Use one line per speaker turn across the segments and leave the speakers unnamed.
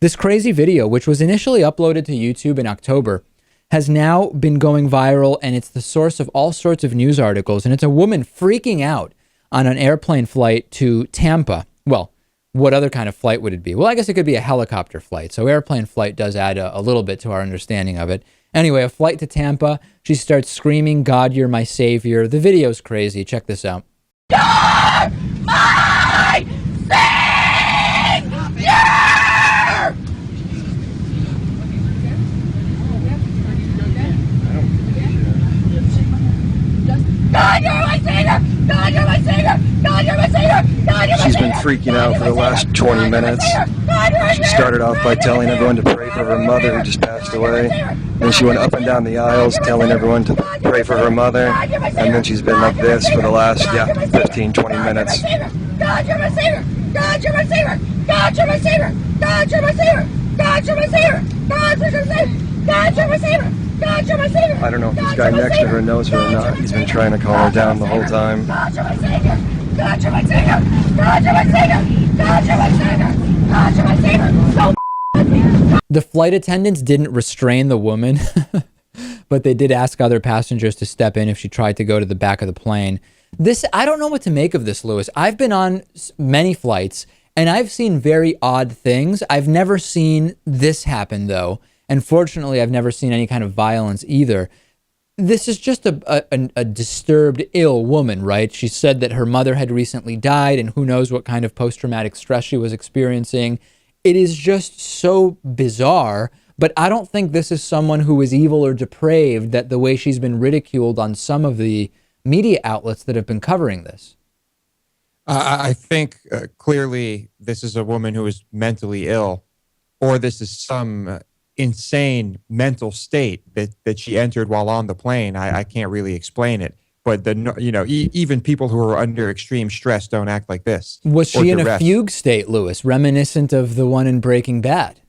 This crazy video, which was initially uploaded to YouTube in October, has now been going viral, and it's the source of all sorts of news articles. And it's a woman freaking out on an airplane flight to Tampa. Well, what other kind of flight would it be? Well, I guess it could be a helicopter flight. So airplane flight does add a little bit to our understanding of it. Anyway, a flight to Tampa. She starts screaming, "God, you're my savior." The video's crazy. Check this out.
You're my savior! God, you're my savior! God, you're my savior! God, you're my savior! God, you're my
She's been freaking out for the last 20 minutes. She started off by telling everyone to pray for her mother who just passed away. Then she went up and down the aisles telling everyone to pray for her mother. And then she's been like this for the last, 15, 20 minutes.
God, you're my savior! God, you're my savior! God, you're my savior! God, you're my savior! God, you're my savior! God, you're my savior! God, you're my savior! God, you're my savior!
I don't know if this guy next to her knows her or not. He's been trying to calm her down the whole time.
God, you're my savior! God, you're my savior! God, you're my savior! God, you're my savior! God, you're my savior! So
The flight attendants didn't restrain the woman, but they did ask other passengers to step in if she tried to go to the back of the plane. I don't know what to make of this, Lewis. I've been on many flights, and I've seen very odd things. I've never seen this happen, though. And fortunately, I've never seen any kind of violence either. This is just a disturbed, ill woman, right? She said that her mother had recently died, and who knows what kind of post-traumatic stress she was experiencing. It is just so bizarre, but I don't think this is someone who is evil or depraved, that the way she's been ridiculed on some of the media outlets that have been covering this.
I think clearly this is a woman who is mentally ill, or this is some insane mental state that she entered while on the plane. I can't really explain it, but even people who are under extreme stress don't act like this.
Was she in a fugue state, Lewis, reminiscent of the one in Breaking Bad?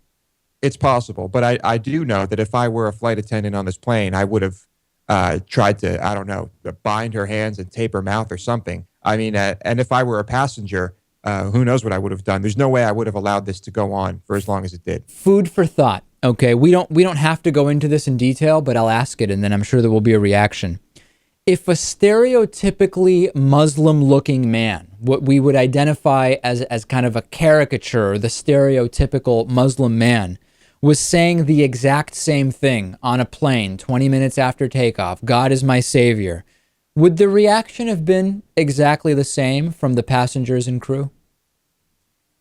It's possible, but I do know that if I were a flight attendant on this plane, I would have tried to, I don't know, bind her hands and tape her mouth or something. I mean, and if I were a passenger, who knows what I would have done. There's no way I would have allowed this to go on for as long as it did.
Food for thought. Okay, we don't have to go into this in detail, but I'll ask it, and then I'm sure there will be a reaction. If a stereotypically Muslim-looking man, what we would identify as kind of a caricature, the stereotypical Muslim man, was saying the exact same thing on a plane 20 minutes after takeoff, "God is my savior," would the reaction have been exactly the same from the passengers and crew?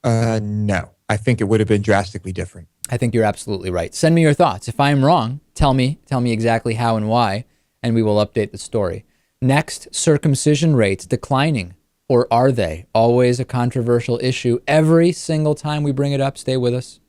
No. I think it would have been drastically different.
I think you're absolutely right. Send me your thoughts. If I'm wrong, tell me exactly how and why, and we will update the story. Next, circumcision rates declining, or are they? Always a controversial issue. Every single time we bring it up, stay with us.